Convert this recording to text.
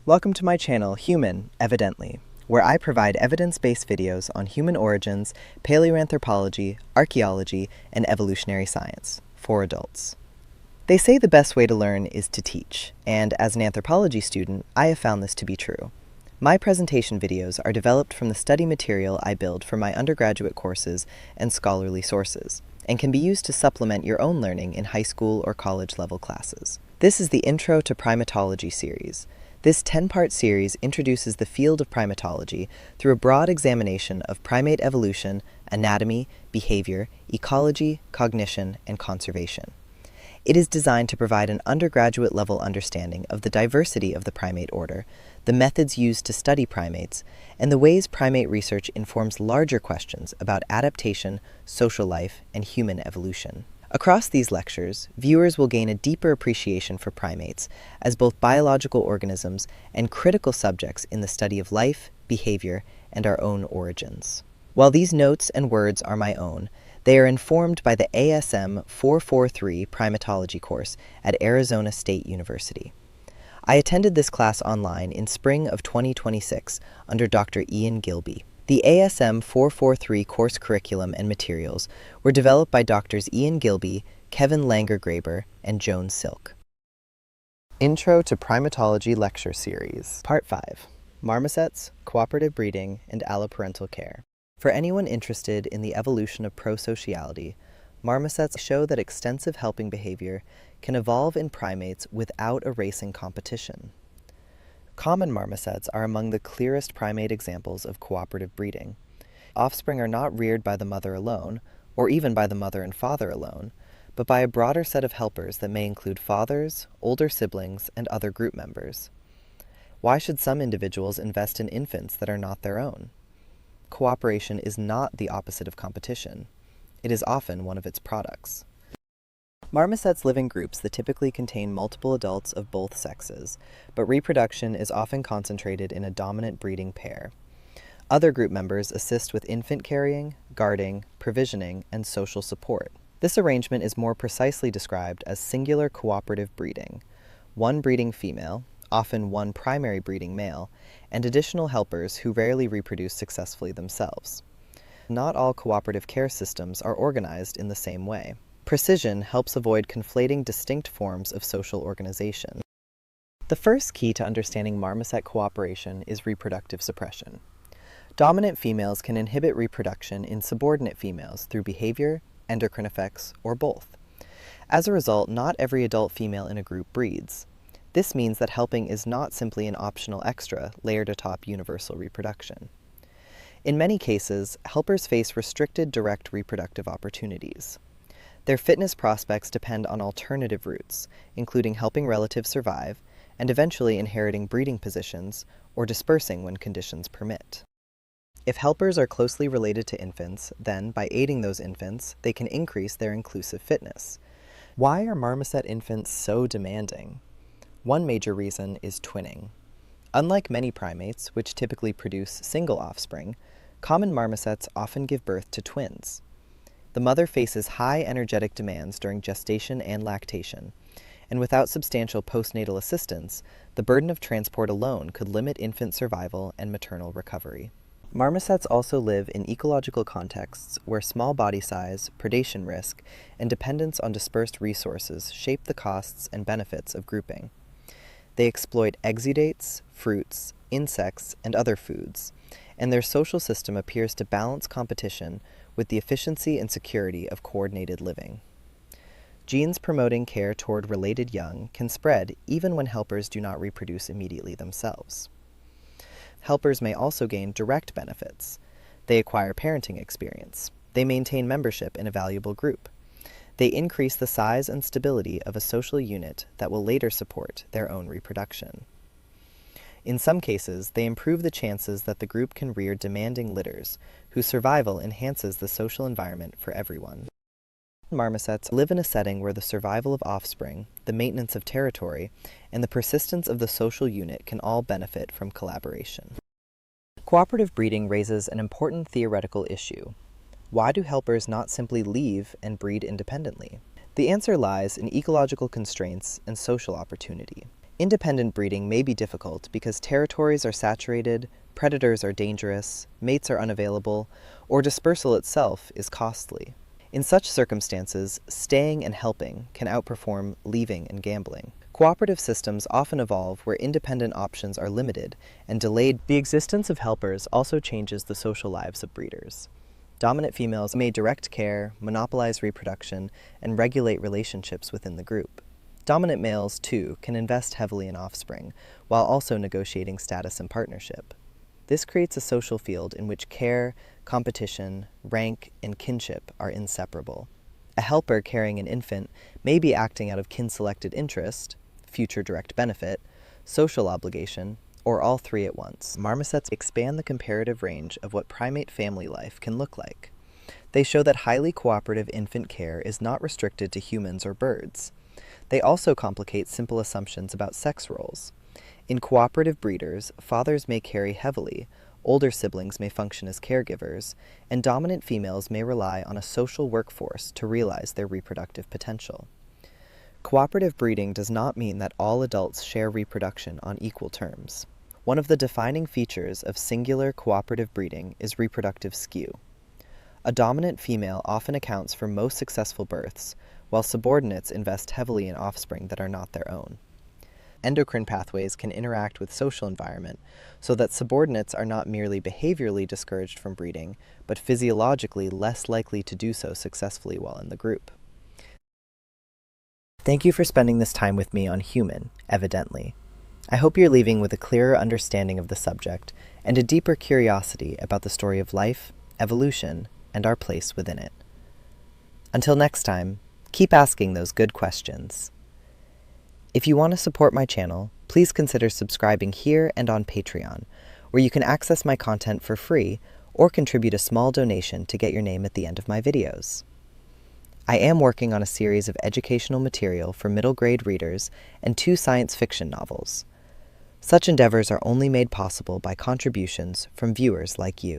Welcome to my channel, Human, Evidently, where I provide evidence-based videos on human origins, paleoanthropology, archaeology, and evolutionary science for adults. They say the best way to learn is to teach, and as an anthropology student, I have found this to be true. My presentation videos are developed from the study material I build for my undergraduate courses and scholarly sources, and can be used to supplement your own learning in high school or college level classes. This is the Intro to Primatology series. This 10-part series introduces the field of primatology through a broad examination of primate evolution, anatomy, behavior, ecology, cognition, and conservation. It is designed to provide an undergraduate level understanding of the diversity of the primate order, the methods used to study primates, and the ways primate research informs larger questions about adaptation, social life, and human evolution. Across these lectures, viewers will gain a deeper appreciation for primates as both biological organisms and critical subjects in the study of life, behavior, and our own origins. While these notes and words are my own, they are informed by the ASM 443 Primatology course at Arizona State University. I attended this class online in spring of 2026 under Dr. Ian Gilby. The ASM 443 course curriculum and materials were developed by Drs. Ian Gilby, Kevin Langer-Graber, and Joan Silk. Intro to Primatology Lecture Series, Part 5, Marmosets, Cooperative Breeding, and Alloparental Care. For anyone interested in the evolution of prosociality, marmosets show that extensive helping behavior can evolve in primates without erasing competition. Common marmosets are among the clearest primate examples of cooperative breeding. Offspring are not reared by the mother alone, or even by the mother and father alone, but by a broader set of helpers that may include fathers, older siblings, and other group members. Why should some individuals invest in infants that are not their own? Cooperation is not the opposite of competition. It is often one of its products. Marmosets live in groups that typically contain multiple adults of both sexes, but reproduction is often concentrated in a dominant breeding pair. Other group members assist with infant carrying, guarding, provisioning, and social support. This arrangement is more precisely described as singular cooperative breeding. One breeding female, often one primary breeding male, and additional helpers who rarely reproduce successfully themselves. Not all cooperative care systems are organized in the same way. Precision helps avoid conflating distinct forms of social organization. The first key to understanding marmoset cooperation is reproductive suppression. Dominant females can inhibit reproduction in subordinate females through behavior, endocrine effects, or both. As a result, not every adult female in a group breeds. This means that helping is not simply an optional extra layered atop universal reproduction. In many cases, helpers face restricted direct reproductive opportunities. Their fitness prospects depend on alternative routes, including helping relatives survive, and eventually inheriting breeding positions, or dispersing when conditions permit. If helpers are closely related to infants, then, by aiding those infants, they can increase their inclusive fitness. Why are marmoset infants so demanding? One major reason is twinning. Unlike many primates, which typically produce single offspring, common marmosets often give birth to twins. The mother faces high energetic demands during gestation and lactation, and without substantial postnatal assistance, the burden of transport alone could limit infant survival and maternal recovery. Marmosets also live in ecological contexts where small body size, predation risk, and dependence on dispersed resources shape the costs and benefits of grouping. They exploit exudates, fruits, insects, and other foods, and their social system appears to balance competition with the efficiency and security of coordinated living. Genes promoting care toward related young can spread even when helpers do not reproduce immediately themselves. Helpers may also gain direct benefits. They acquire parenting experience. They maintain membership in a valuable group. They increase the size and stability of a social unit that will later support their own reproduction. In some cases, they improve the chances that the group can rear demanding litters, whose survival enhances the social environment for everyone. Marmosets live in a setting where the survival of offspring, the maintenance of territory, and the persistence of the social unit can all benefit from collaboration. Cooperative breeding raises an important theoretical issue. Why do helpers not simply leave and breed independently? The answer lies in ecological constraints and social opportunity. Independent breeding may be difficult because territories are saturated, predators are dangerous, mates are unavailable, or dispersal itself is costly. In such circumstances, staying and helping can outperform leaving and gambling. Cooperative systems often evolve where independent options are limited and delayed. The existence of helpers also changes the social lives of breeders. Dominant females may direct care, monopolize reproduction, and regulate relationships within the group. Dominant males, too, can invest heavily in offspring, while also negotiating status and partnership. This creates a social field in which care, competition, rank, and kinship are inseparable. A helper carrying an infant may be acting out of kin-selected interest, future direct benefit, social obligation, or all three at once. Marmosets expand the comparative range of what primate family life can look like. They show that highly cooperative infant care is not restricted to humans or birds. They also complicate simple assumptions about sex roles. In cooperative breeders, fathers may carry heavily, older siblings may function as caregivers, and dominant females may rely on a social workforce to realize their reproductive potential. Cooperative breeding does not mean that all adults share reproduction on equal terms. One of the defining features of singular cooperative breeding is reproductive skew. A dominant female often accounts for most successful births, while subordinates invest heavily in offspring that are not their own. Endocrine pathways can interact with social environment, so that subordinates are not merely behaviorally discouraged from breeding, but physiologically less likely to do so successfully while in the group. Thank you for spending this time with me on human, evidently. I hope you're leaving with a clearer understanding of the subject and a deeper curiosity about the story of life, evolution, and our place within it. Until next time, keep asking those good questions. If you want to support my channel, please consider subscribing here and on Patreon, where you can access my content for free or contribute a small donation to get your name at the end of my videos. I am working on a series of educational material for middle grade readers and 2 science fiction novels. Such endeavors are only made possible by contributions from viewers like you.